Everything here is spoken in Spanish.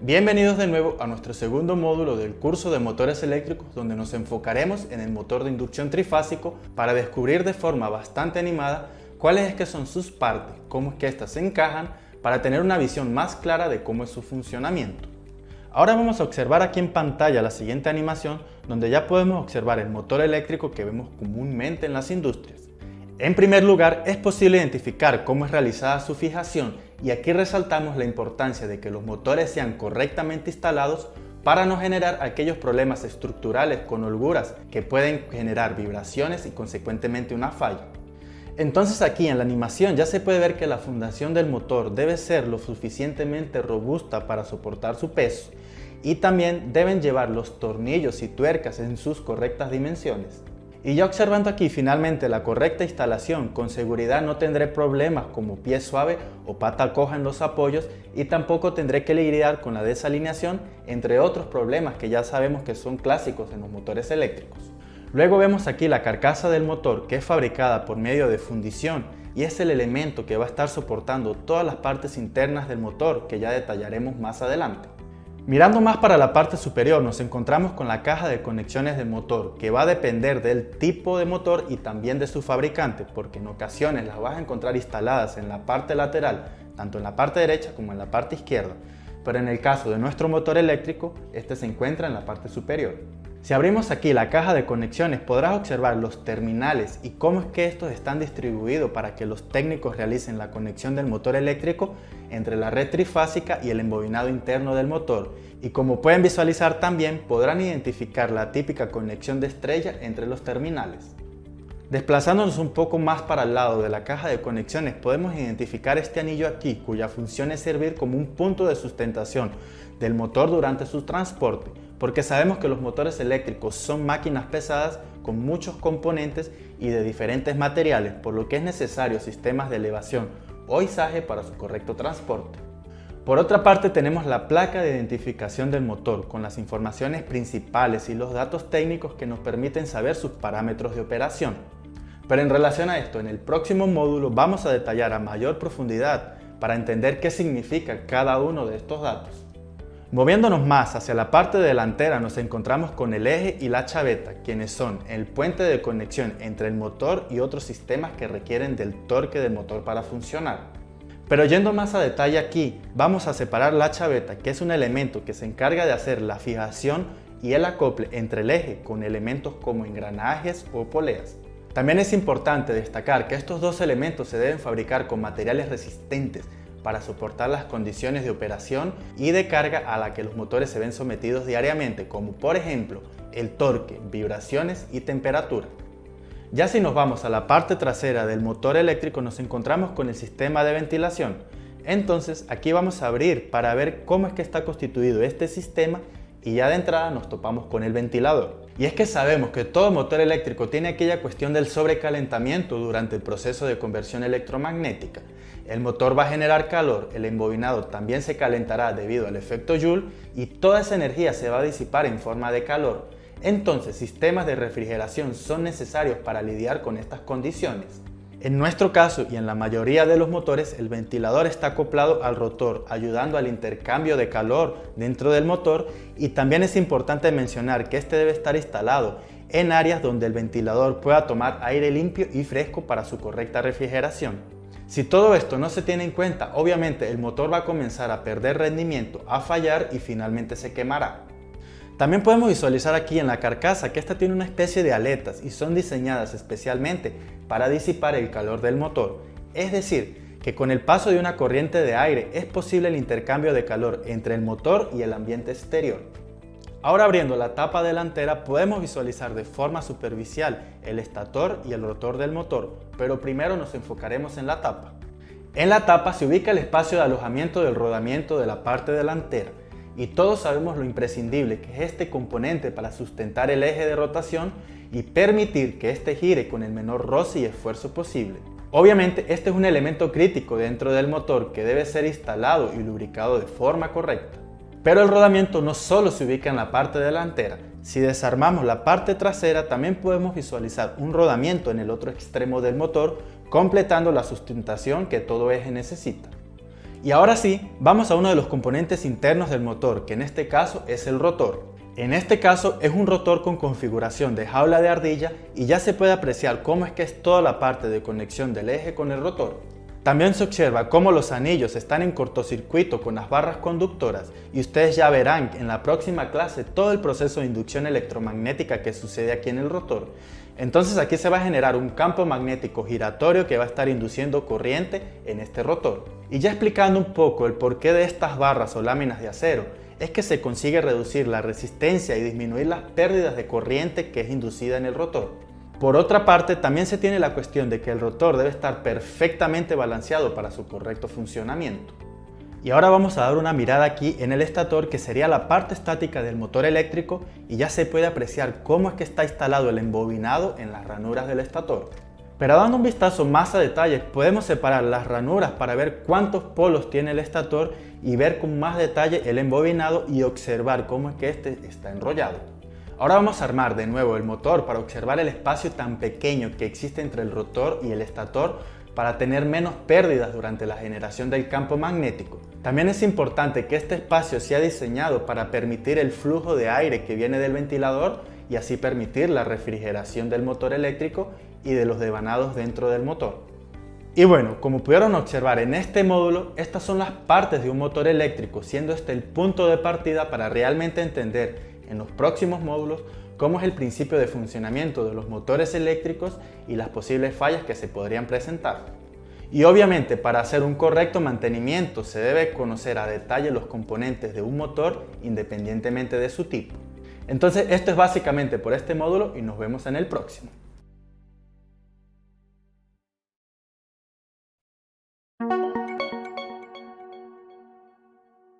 Bienvenidos de nuevo a nuestro segundo módulo del curso de motores eléctricos, donde nos enfocaremos en el motor de inducción trifásico para descubrir de forma bastante animada cuáles es que son sus partes, cómo es que éstas se encajan, para tener una visión más clara de cómo es su funcionamiento. Ahora vamos a observar aquí en pantalla la siguiente animación, donde ya podemos observar el motor eléctrico que vemos comúnmente en las industrias. En primer lugar, es posible identificar cómo es realizada su fijación, y aquí resaltamos la importancia de que los motores sean correctamente instalados para no generar aquellos problemas estructurales con holguras que pueden generar vibraciones y consecuentemente una falla. Entonces aquí en la animación ya se puede ver que la fundación del motor debe ser lo suficientemente robusta para soportar su peso, y también deben llevar los tornillos y tuercas en sus correctas dimensiones. Y ya observando aquí finalmente la correcta instalación, con seguridad no tendré problemas como pie suave o pata coja en los apoyos, y tampoco tendré que lidiar con la desalineación, entre otros problemas que ya sabemos que son clásicos en los motores eléctricos. Luego vemos aquí la carcasa del motor, que es fabricada por medio de fundición y es el elemento que va a estar soportando todas las partes internas del motor, que ya detallaremos más adelante. Mirando más para la parte superior, nos encontramos con la caja de conexiones del motor, que va a depender del tipo de motor y también de su fabricante, porque en ocasiones las vas a encontrar instaladas en la parte lateral, tanto en la parte derecha como en la parte izquierda, pero en el caso de nuestro motor eléctrico, este se encuentra en la parte superior. Si abrimos aquí la caja de conexiones, podrás observar los terminales y cómo es que estos están distribuidos para que los técnicos realicen la conexión del motor eléctrico entre la red trifásica y el embobinado interno del motor. Y como pueden visualizar también, podrán identificar la típica conexión de estrella entre los terminales. Desplazándonos un poco más para el lado de la caja de conexiones, podemos identificar este anillo aquí, cuya función es servir como un punto de sustentación del motor durante su transporte, porque sabemos que los motores eléctricos son máquinas pesadas con muchos componentes y de diferentes materiales, por lo que es necesario sistemas de elevación o izaje para su correcto transporte. Por otra parte, tenemos la placa de identificación del motor con las informaciones principales y los datos técnicos que nos permiten saber sus parámetros de operación. Pero en relación a esto, en el próximo módulo vamos a detallar a mayor profundidad para entender qué significa cada uno de estos datos. Moviéndonos más hacia la parte delantera, nos encontramos con el eje y la chaveta, quienes son el puente de conexión entre el motor y otros sistemas que requieren del torque del motor para funcionar. Pero yendo más a detalle aquí, vamos a separar la chaveta, que es un elemento que se encarga de hacer la fijación y el acople entre el eje con elementos como engranajes o poleas. También es importante destacar que estos dos elementos se deben fabricar con materiales resistentes para soportar las condiciones de operación y de carga a la que los motores se ven sometidos diariamente, como por ejemplo el torque, vibraciones y temperatura. Ya si nos vamos a la parte trasera del motor eléctrico, nos encontramos con el sistema de ventilación. Entonces aquí vamos a abrir para ver cómo es que está constituido este sistema, y ya de entrada nos topamos con el ventilador. Y es que sabemos que todo motor eléctrico tiene aquella cuestión del sobrecalentamiento durante el proceso de conversión electromagnética. El motor va a generar calor, el embobinado también se calentará debido al efecto Joule y toda esa energía se va a disipar en forma de calor. Entonces, sistemas de refrigeración son necesarios para lidiar con estas condiciones. En nuestro caso y en la mayoría de los motores, el ventilador está acoplado al rotor, ayudando al intercambio de calor dentro del motor, y también es importante mencionar que este debe estar instalado en áreas donde el ventilador pueda tomar aire limpio y fresco para su correcta refrigeración. Si todo esto no se tiene en cuenta, obviamente el motor va a comenzar a perder rendimiento, a fallar y finalmente se quemará. También podemos visualizar aquí en la carcasa que esta tiene una especie de aletas y son diseñadas especialmente para disipar el calor del motor. Es decir, que con el paso de una corriente de aire es posible el intercambio de calor entre el motor y el ambiente exterior. Ahora, abriendo la tapa delantera, podemos visualizar de forma superficial el estator y el rotor del motor, pero primero nos enfocaremos en la tapa. En la tapa se ubica el espacio de alojamiento del rodamiento de la parte delantera, y todos sabemos lo imprescindible que es este componente para sustentar el eje de rotación y permitir que éste gire con el menor roce y esfuerzo posible. Obviamente este es un elemento crítico dentro del motor que debe ser instalado y lubricado de forma correcta. Pero el rodamiento no solo se ubica en la parte delantera. Si desarmamos la parte trasera, también podemos visualizar un rodamiento en el otro extremo del motor, completando la sustentación que todo eje necesita. Y ahora sí, vamos a uno de los componentes internos del motor, que en este caso es el rotor. En este caso es un rotor con configuración de jaula de ardilla y ya se puede apreciar cómo es que es toda la parte de conexión del eje con el rotor. También se observa cómo los anillos están en cortocircuito con las barras conductoras y ustedes ya verán en la próxima clase todo el proceso de inducción electromagnética que sucede aquí en el rotor. Entonces aquí se va a generar un campo magnético giratorio que va a estar induciendo corriente en este rotor. Y ya explicando un poco el porqué de estas barras o láminas de acero, es que se consigue reducir la resistencia y disminuir las pérdidas de corriente que es inducida en el rotor. Por otra parte, también se tiene la cuestión de que el rotor debe estar perfectamente balanceado para su correcto funcionamiento. Y ahora vamos a dar una mirada aquí en el estator, que sería la parte estática del motor eléctrico, y ya se puede apreciar cómo es que está instalado el embobinado en las ranuras del estator. Pero dando un vistazo más a detalle, podemos separar las ranuras para ver cuántos polos tiene el estator y ver con más detalle el embobinado y observar cómo es que este está enrollado. Ahora vamos a armar de nuevo el motor para observar el espacio tan pequeño que existe entre el rotor y el estator para tener menos pérdidas durante la generación del campo magnético. También es importante que este espacio sea diseñado para permitir el flujo de aire que viene del ventilador y así permitir la refrigeración del motor eléctrico y de los devanados dentro del motor. Y bueno, como pudieron observar en este módulo, estas son las partes de un motor eléctrico, siendo este el punto de partida para realmente entender en los próximos módulos cómo es el principio de funcionamiento de los motores eléctricos y las posibles fallas que se podrían presentar. Y obviamente para hacer un correcto mantenimiento se debe conocer a detalle los componentes de un motor independientemente de su tipo. Entonces esto es básicamente por este módulo y nos vemos en el próximo.